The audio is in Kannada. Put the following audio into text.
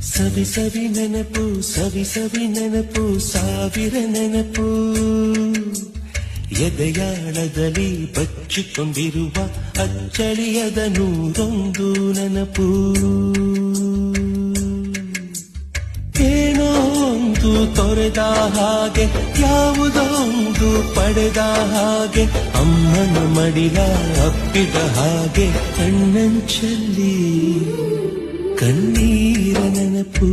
ಸವಿ ಸವಿ ನೆನಪು ಸವಿ ಸವಿ ನೆನಪು ಸಾವಿರ ನೆನಪು ಎದೆಯಾಳದಲ್ಲಿ ಬಚ್ಚಿಕೊಂಡಿರುವ ಅಚ್ಚಳಿಯದ ನೂರೊಂದು ನೆನಪು ಏನೋ ಒಂದು ತೊರೆದ ಹಾಗೆ ಯಾವುದೋ ಒಂದು ಪಡೆದ ಹಾಗೆ ಅಮ್ಮನ ಮಡಿಲ ಅಪ್ಪಿದ ಹಾಗೆ ಕಣ್ಣಂಚಲ್ಲಿ ಕಣ್ಣೀರ ನೆನಪು